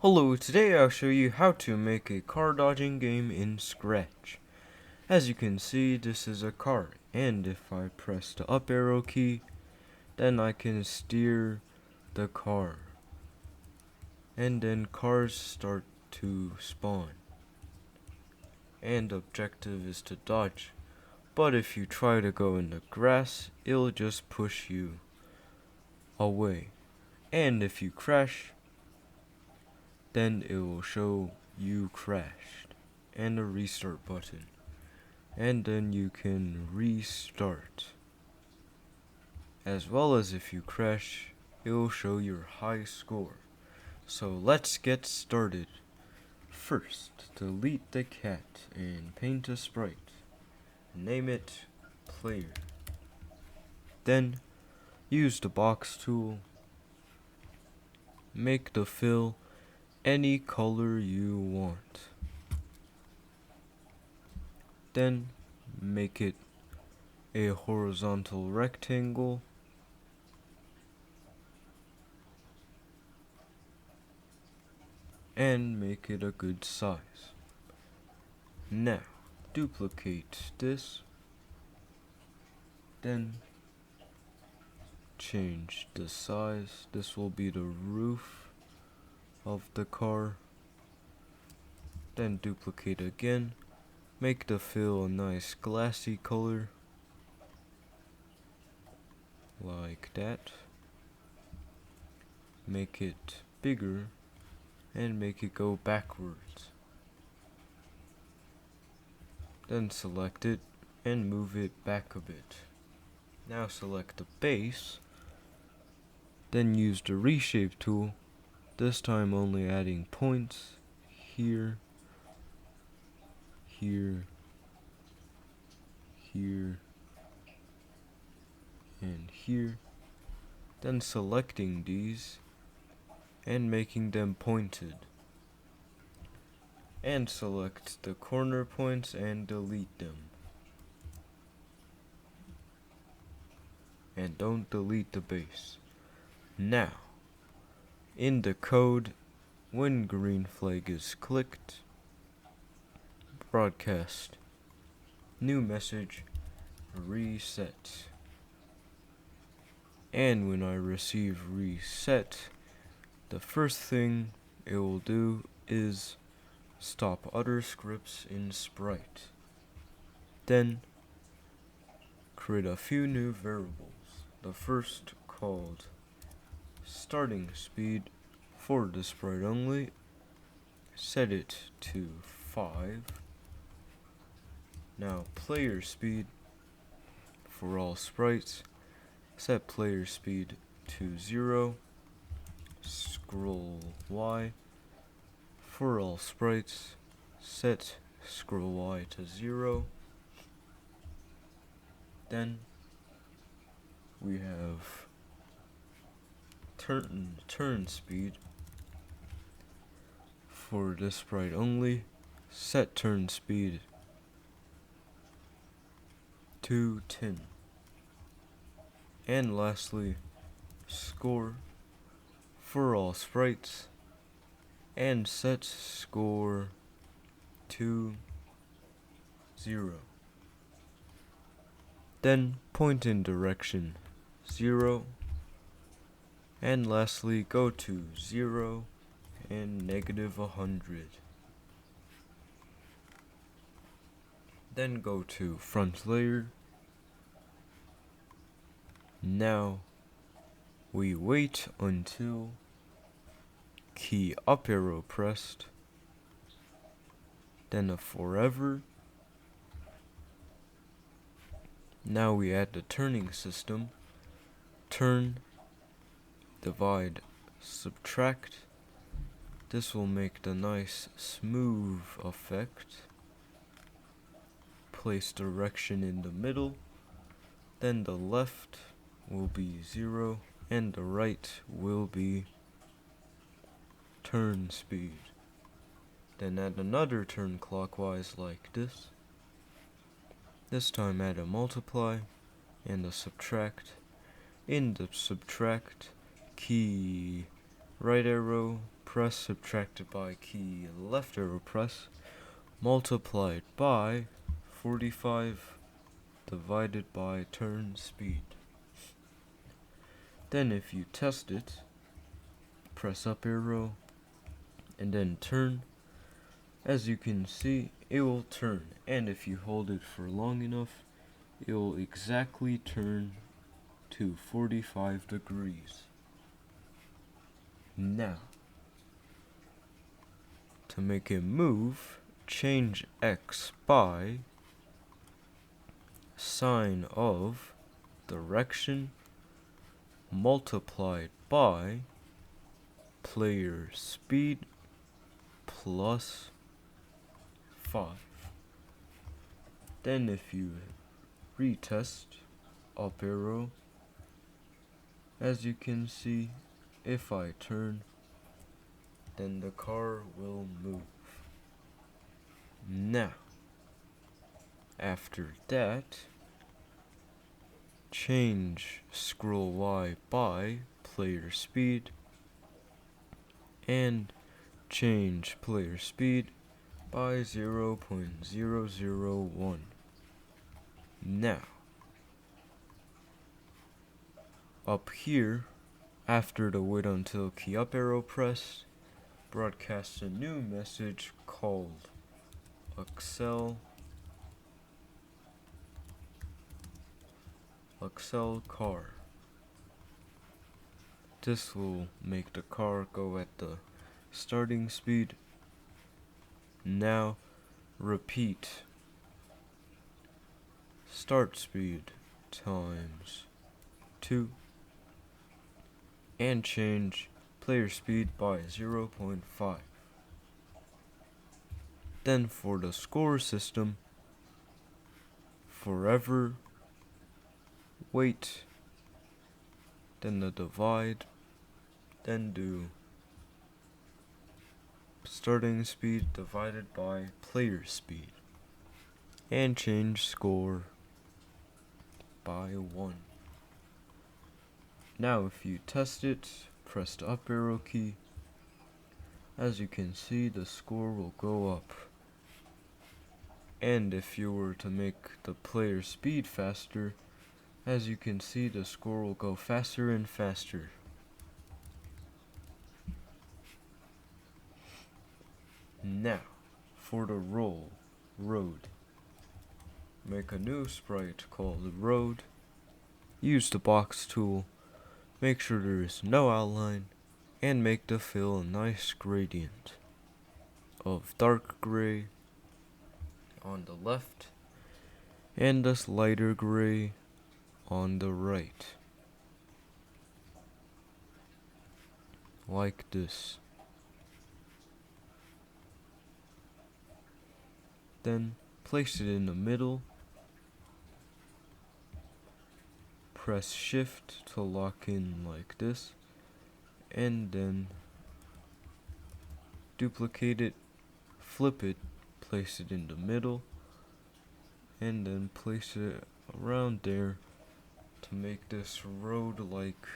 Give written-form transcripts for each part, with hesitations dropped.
Hello, today I'll show you how to make a car dodging game in Scratch. As you can see, this is a car, and if I press the up arrow key, then I can steer the car. And then cars start to spawn. And the objective is to dodge. But if you try to go in the grass, it'll just push you away. And if you crash, then it will show you crashed and a restart button. And then you can restart. As well as if you crash, it will show your high score. So let's get started. First, delete the cat and paint a sprite. Name it player. Then, use the box tool. Make the fill any color you want. Then, make it a horizontal rectangle. And make it a good size. Now, duplicate this. Then, change the size. This will be the roof of the car. Then duplicate again. Make the fill a nice glassy color. Like that. Make it bigger. And make it go backwards. Then select it and move it back a bit. Now select the base. Then use the reshape tool. This time only adding points here, here, here, and here. Then selecting these and making them pointed. And select the corner points and delete them. And don't delete the base. Now, in the code, when green flag is clicked, broadcast new message reset. And when I receive reset, the first thing it will do is stop other scripts in Sprite. Then create a few new variables. The first called starting speed for the sprite only. Set it to 5. Now player speed for all sprites. Set player speed to 0. Scroll Y for all sprites. Set scroll Y to 0. Then we have turn speed for this sprite only. Set turn speed to 10. And lastly, score for all sprites and set score to 0. Then point in direction 0. And lastly, go to 0 and -100. Then go to front layer. Now we wait until key up arrow pressed, then a forever. Now we add the turning system. Turn, divide, subtract. This will make the nice smooth effect. Place direction in the middle. Then the left will be 0 and the right will be turn speed. Then add another turn clockwise like this. This time add a multiply and a subtract. In the subtract, key right arrow, press subtracted by key left arrow press multiplied by 45 divided by turn speed. Then if you test it, press up arrow and then turn. As you can see, it will turn, and if you hold it for long enough, it will exactly turn to 45 degrees. Now, to make it move, change X by sine of direction multiplied by player speed plus 5. Then if you retest up arrow, as you can see, if I turn, then the car will move. Now, after that, change scroll Y by player speed and change player speed by 0.001. Now, up here, after the wait until key up arrow pressed, broadcast a new message called Accel car. This will make the car go at the starting speed. Now repeat start speed times 2 and change player speed by 0.5. Then for the score system, forever, wait, then the divide, then do starting speed divided by player speed, and change score by 1. Now if you test it, press the up arrow key. As you can see, the score will go up. And if you were to make the player speed faster, as you can see, the score will go faster and faster. Now, for the road. Make a new sprite called road. Use the box tool. Make sure there is no outline, and make the fill a nice gradient of dark gray on the left and this lighter gray on the right, like this. Then place it in the middle. Press shift to lock in like this, and then duplicate it, flip it, place it in the middle, and then place it around there to make this road-like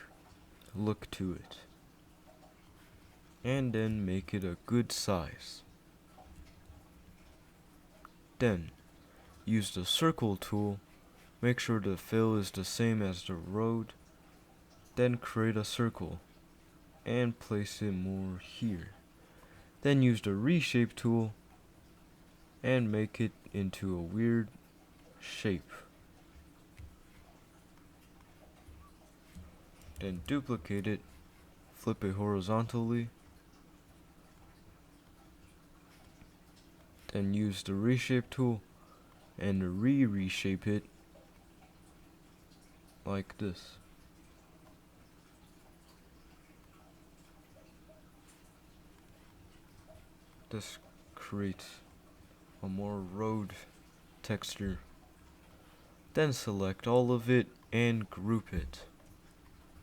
look to it. And then make it a good size. Then use the circle tool. Make sure the fill is the same as the road. Then create a circle and place it more here. Then use the reshape tool and make it into a weird shape. Then duplicate it, flip it horizontally, then use the reshape tool and reshape it like this. This creates a more road texture. Then select all of it and group it.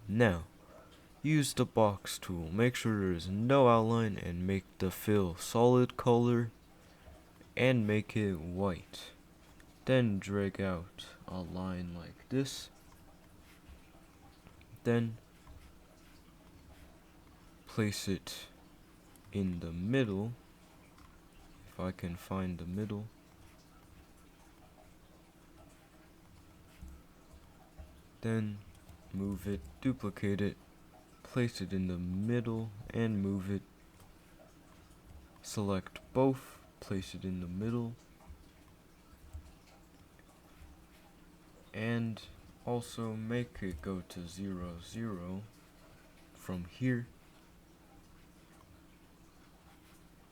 Now, use the box tool. Make sure there is no outline and make the fill solid color and make it white. Then drag out a line like this. Then place it in the middle, if I can find the middle, then move it, duplicate it, place it in the middle and move it, select both, place it in the middle, and also make it go to 0, 0 from here,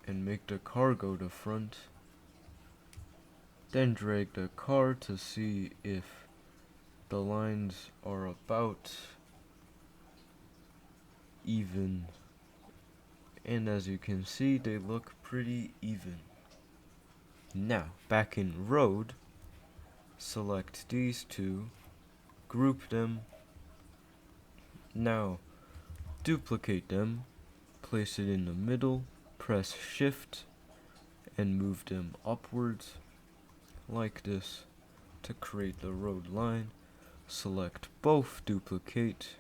and make the car go to front, then drag the car to see if the lines are about even, and as you can see they look pretty even. Now back in road, select these two, group them, now duplicate them, place it in the middle, press shift and move them upwards like this to create the road line. Select both, duplicate,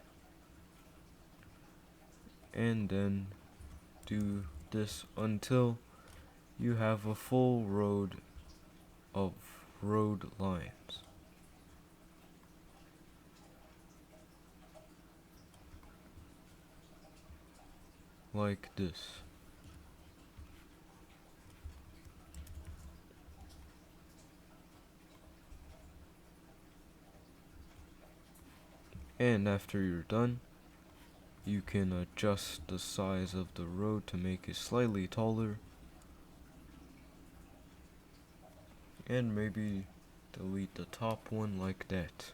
and then do this until you have a full road of road lines. Like this. And after you're done, you can adjust the size of the road to make it slightly taller, and maybe delete the top one like that.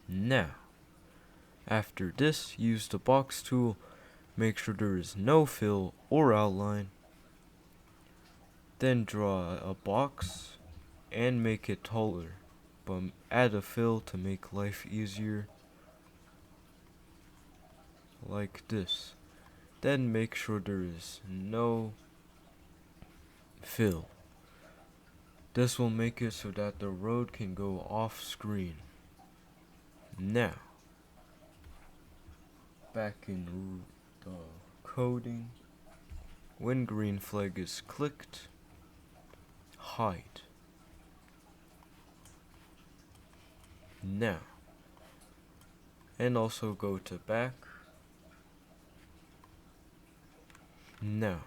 Now, after this, use the box tool, make sure there is no fill or outline, then draw a box and make it taller, but add a fill to make life easier, like this. Then make sure there is no fill. This will make it so that the road can go off screen. Now, back in the coding, when green flag is clicked, hide. Now, and also go to back. Now,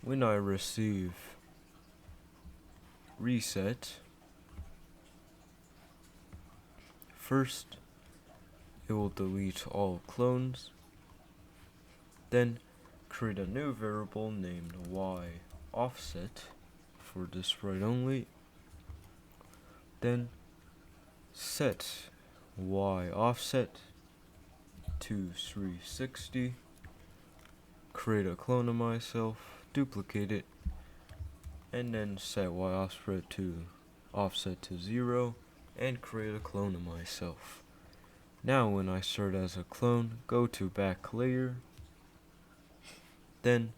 when I receive reset, first it will delete all clones, then create a new variable named y offset for this write only, then set y offset to 360, create a clone of myself, duplicate it, and then set y offset to 0 and create a clone of myself. Now when I start as a clone, go to back layer, then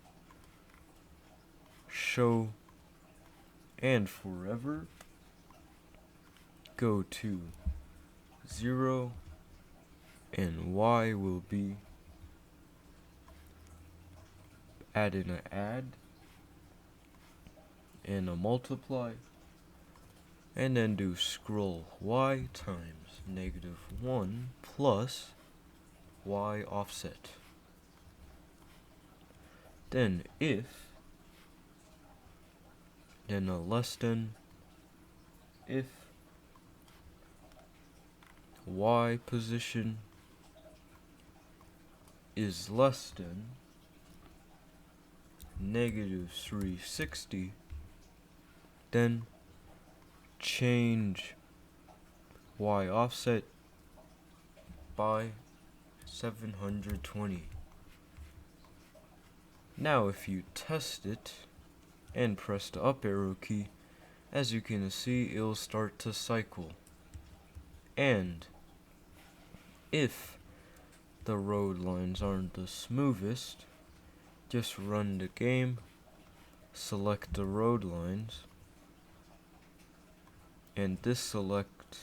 show and forever, go to 0 and y will be add in an add and a multiply, and then do scroll y times -1 plus y offset. Then if, then a less than, if y position is less than -360, then change y offset by 720. Now if you test it and press the up arrow key, as you can see it will start to cycle. And if the road lines aren't the smoothest, just run the game, select the road lines, and deselect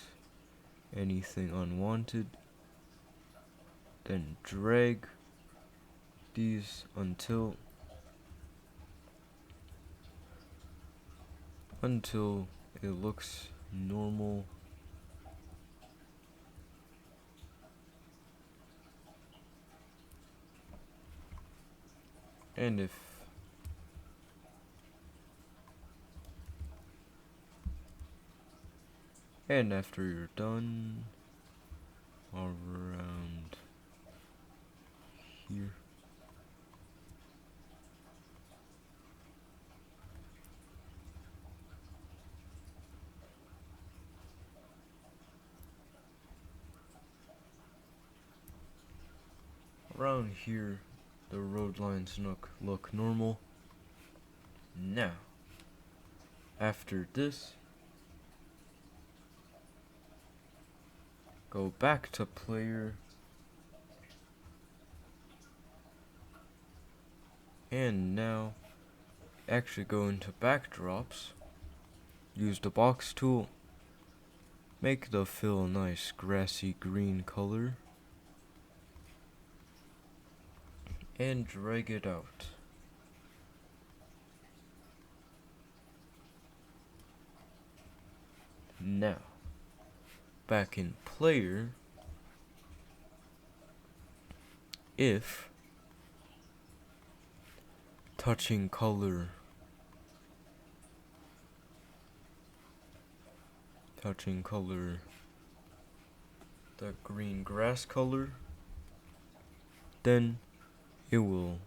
anything unwanted, then drag these until it looks normal. And after you're done around here, the road lines look normal. Now, after this, go back to player and now actually go into backdrops, use the box tool, make the fill a nice grassy green color, and drag it out. Now, back in player, if touching color the green grass color, then it will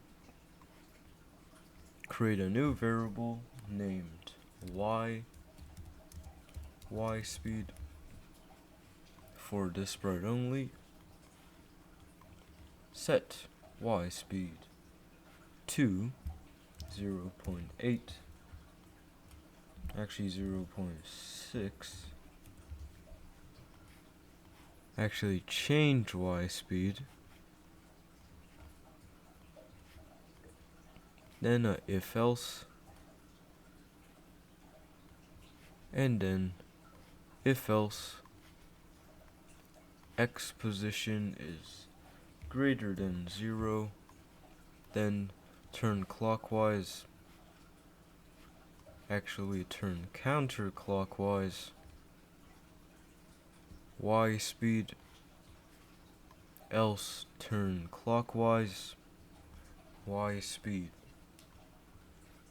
create a new variable named y speed for this sprite only. Set y speed to 0.8, actually 0.6. Actually change y speed, then a if else, and then if else x position is greater than 0, then turn clockwise, actually turn counterclockwise, y speed, else turn clockwise, y speed.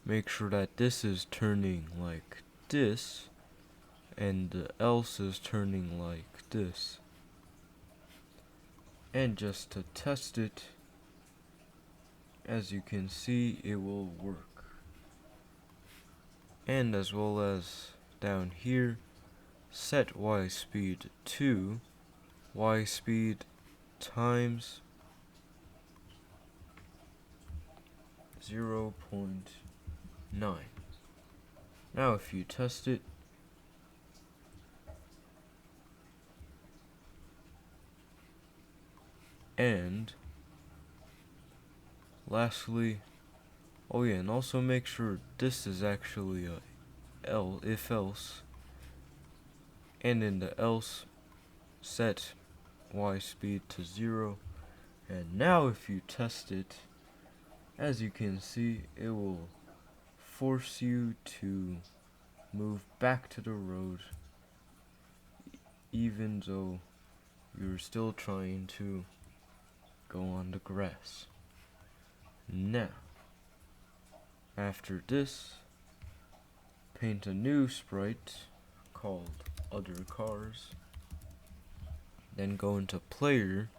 Make sure that this is turning like this, and the else is turning like this. And just to test it, as you can see, it will work. And as well as down here, set y speed to y speed times 0.9. Now if you test it, and lastly, oh yeah, and also make sure this is actually a if else, and in the else set y speed to 0. And now if you test it, as you can see, it will force you to move back to the road even though you're still trying to go on the grass. Now, after this, paint a new sprite called Other Cars. Then go into Player,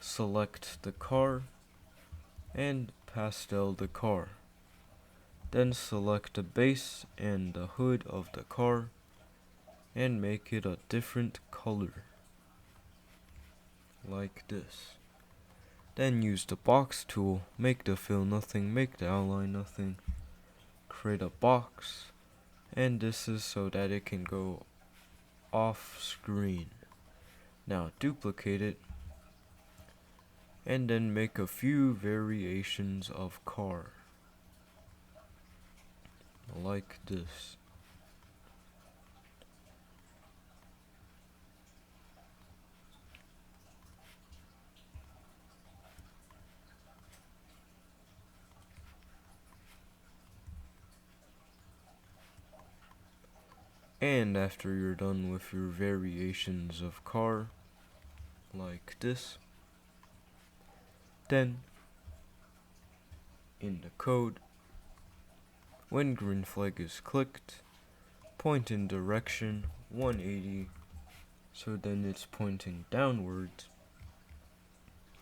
select the car, and pastel the car. Then select the base and the hood of the car and make it a different color, like this. Then use the box tool, make the fill nothing, make the outline nothing, create a box, and this is so that it can go off screen. Now duplicate it, and then make a few variations of car, like this. And after you're done with your variations of car, like this, then in the code, when green flag is clicked, point in direction 180, so then it's pointing downwards,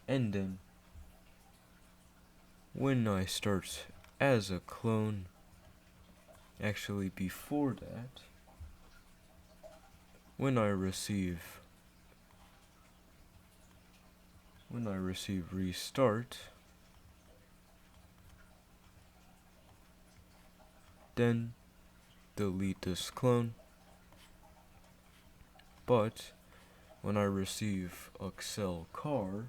and then when I start as a clone, actually before that, when I receive restart, then delete this clone, but when I receive Excel car,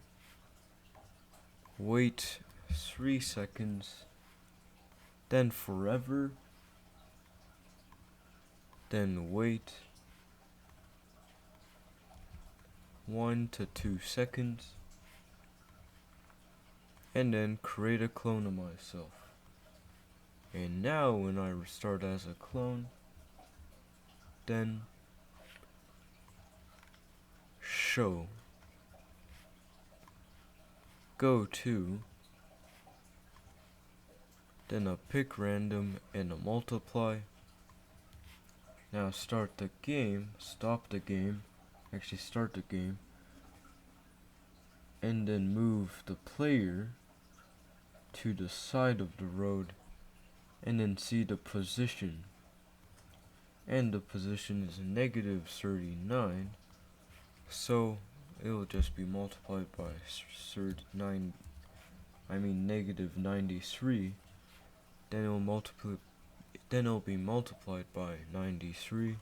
wait 3 seconds, then forever, then wait 1 to 2 seconds, and then create a clone of myself. And now when I restart as a clone, then show, go to, then a pick random and a multiply. Now start the game, stop the game, actually start the game, and then move the player to the side of the road, and then see the position. And the position is negative 39, so it'll just be multiplied by negative 93. Then it'll be multiplied by 93,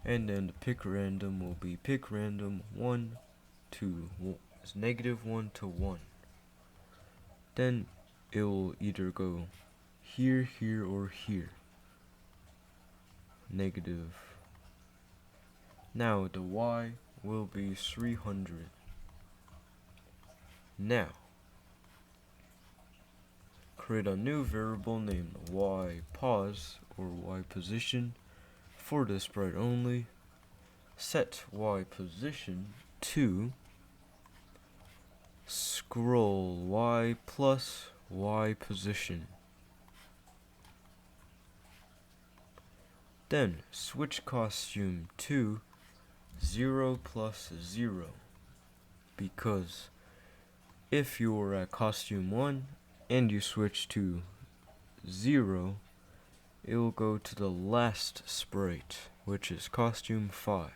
and then the pick random will be pick random 1 to negative 1 to 1. Then it will either go here, here, or here. Negative. Now the y will be 300. Now create a new variable named y pause or y position for the sprite only. Set y position to scroll y plus y position. Then switch costume to 0 plus 0, because if you were at costume 1 and you switch to 0, it will go to the last sprite, which is costume 5.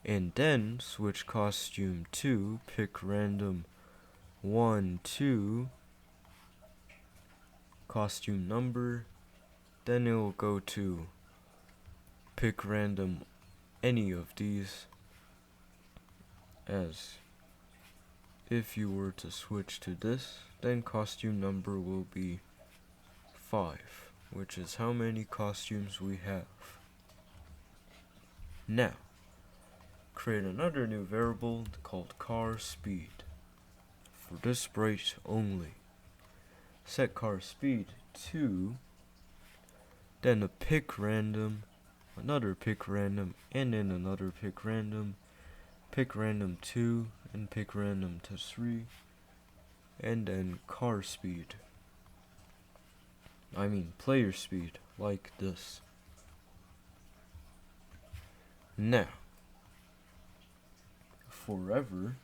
And then switch costume to pick random 1, 2, costume number, then it will go to pick random any of these, as if you were to switch to this, then costume number will be 5, which is how many costumes we have. Now, create another new variable called car speed for this sprite only. Set car speed to, then a pick random, another pick random, and then another pick random 2, and pick random to 3, and then car speed. Player speed, like this. Now, forever,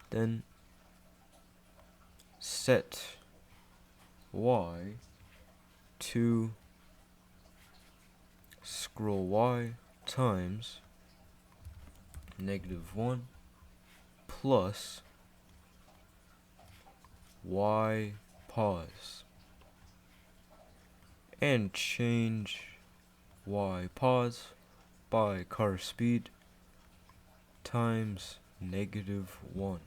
then set y to scroll y times -1 plus y pause, and change y pause by car speed times -1.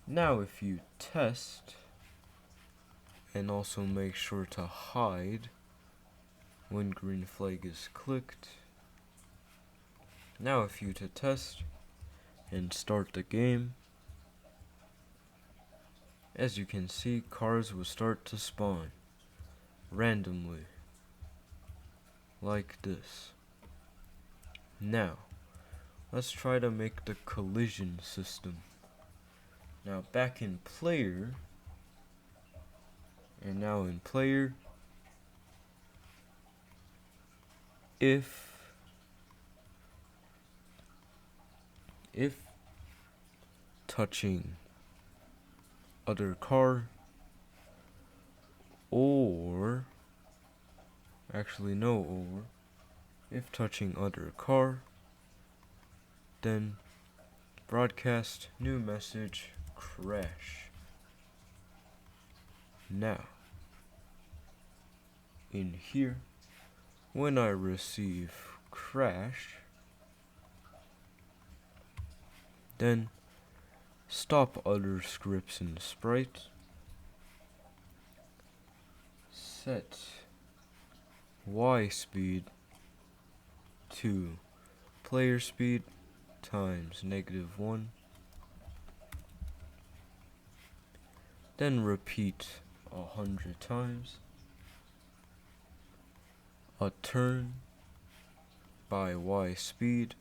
Now if you test, and also make sure to hide when green flag is clicked. Now if you to test and start the game, as you can see, cars will start to spawn. randomly, like this. Now, let's try to make the collision system. Now back in player, and now in player, if touching other car, or actually no, or if touching other car, then broadcast new message crash. Now in here, when I receive crash, then stop other scripts in Sprite, set Y speed to player speed times -1, then repeat 100 times, a turn by Y speed,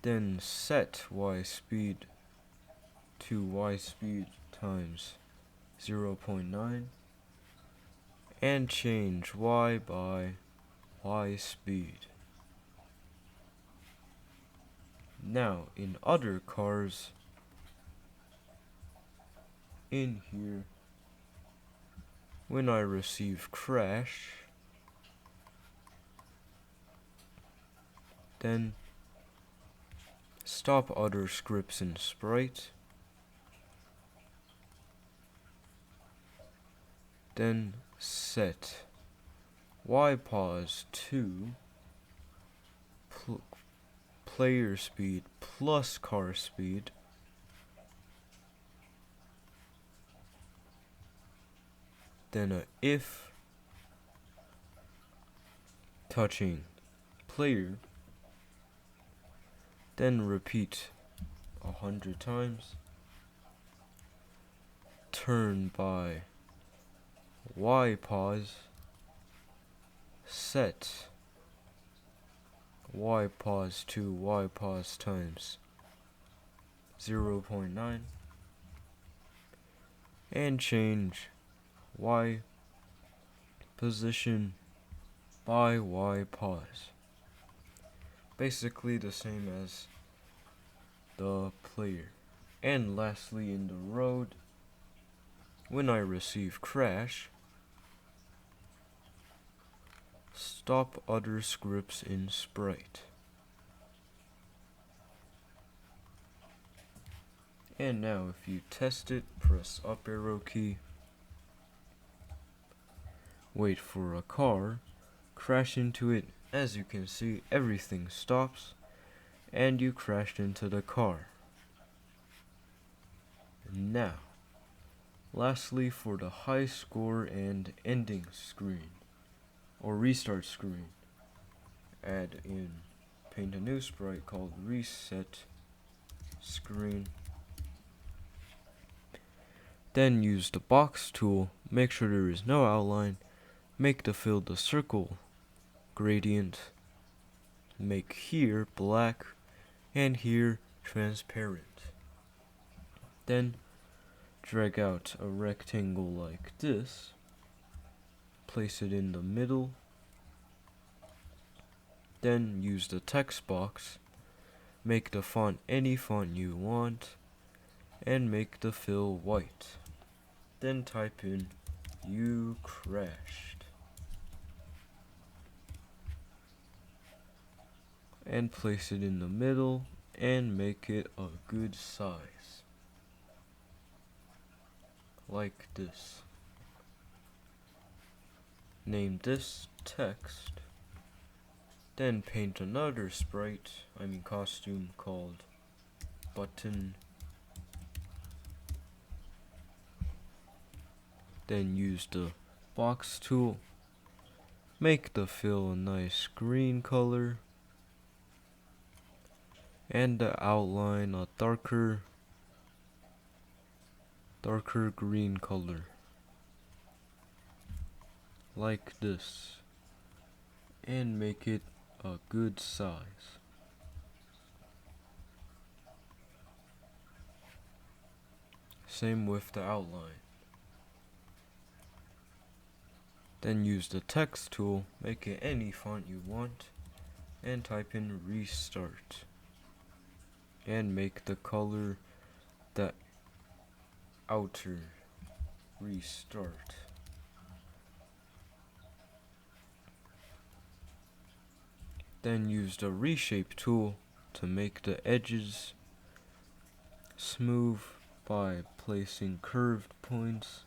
then set Y speed to Y speed times 0.9, and change Y by Y speed. Now in other cars, in here, when I receive crash, then stop other scripts in Sprite, then set Y pause to player speed plus car speed, then a if touching player, then repeat 100 times, turn by Y pause, set Y pause to Y pause times 0.9, and change Y position by Y pause. Basically the same as the player. And lastly, in the road, when I receive crash, stop other scripts in Sprite. And now if you test it, press up arrow key, wait for a car, crash into it. As you can see, everything stops, and you crashed into the car. Now, lastly, for the high score and ending screen, or restart screen, add in paint a new sprite called reset screen. Then use the box tool, make sure there is no outline, make the fill the circle gradient, make here black and here transparent. Then drag out a rectangle like this, place it in the middle, then use the text box, make the font any font you want, and make the fill white. Then type in "you crashed" and place it in the middle and make it a good size, like this. Name this text, then paint another costume called button. Then use the box tool, make the fill a nice green color, and the outline a darker green color. like this and make it a good size. Same with the outline. Then use the text tool, make it any font you want, and type in restart. And make the color the outer restart. Then use the reshape tool to make the edges smooth by placing curved points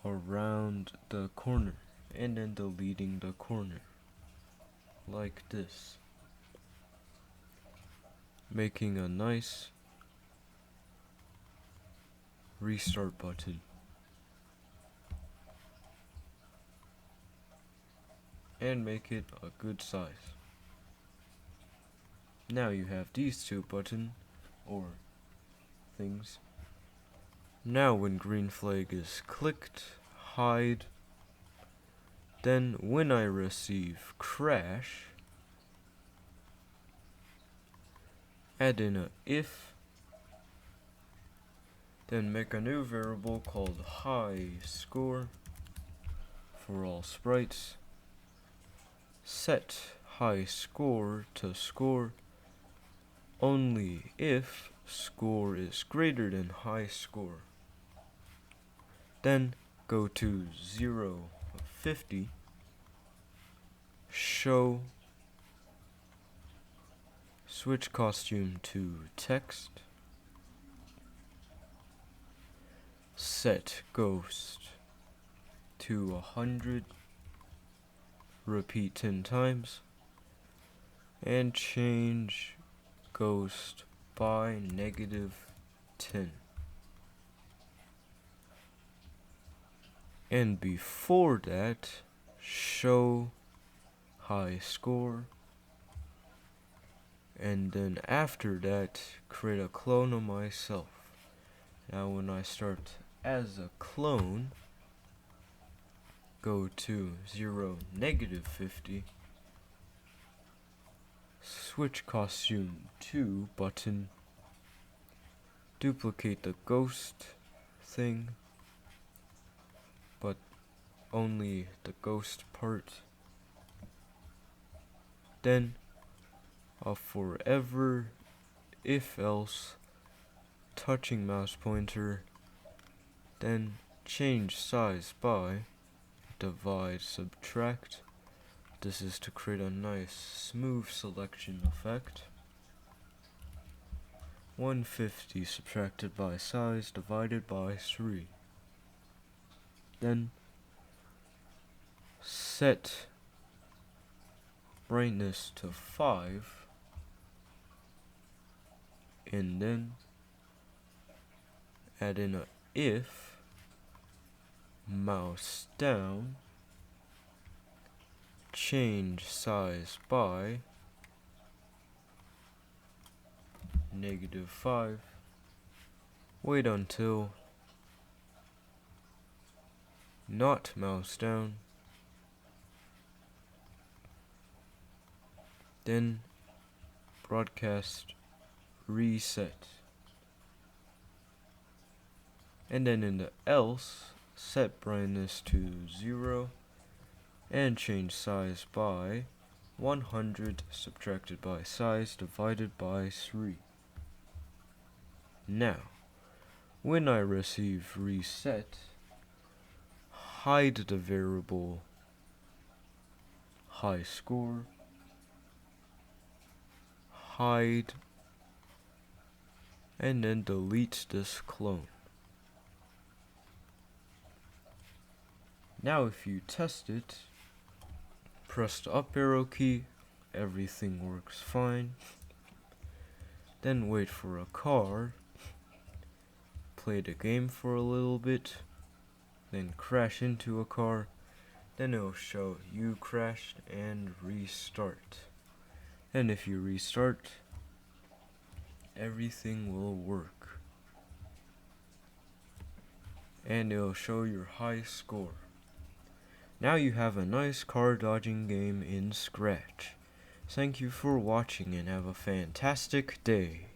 around the corner and then deleting the corner like this, making a nice restart button. And make it a good size. Now you have these two buttons or things. Now when green flag is clicked, hide. Then when I receive crash, add in a if, then make a new variable called high score for all sprites. Set high score to score only if score is greater than high score. Then go to 050, show, switch costume to text, set ghost to 100, repeat 10 times, and change ghost by -10. And before that, show high score, and then after that, create a clone of myself. Now when I start as a clone, go to 0-50, switch costume to button, duplicate the ghost thing, but only the ghost part. Then a forever if else touching mouse pointer, then change size by divide subtract. This is to create a nice smooth selection effect. 150 subtracted by size divided by 3. Then set brightness to 5, and then add in a if, mouse down, change size by -5, wait until not mouse down, then broadcast reset, and then in the else, set brightness to 0 and change size by 100 subtracted by size divided by 3. Now, when I receive reset, hide the variable high score, hide, and then delete this clone. Now if you test it, press the up arrow key, everything works fine. Then wait for a car, play the game for a little bit, then crash into a car, then it'll show you crashed and restart. And if you restart, everything will work. And it'll show your high score. Now you have a nice car dodging game in Scratch. Thank you for watching and have a fantastic day.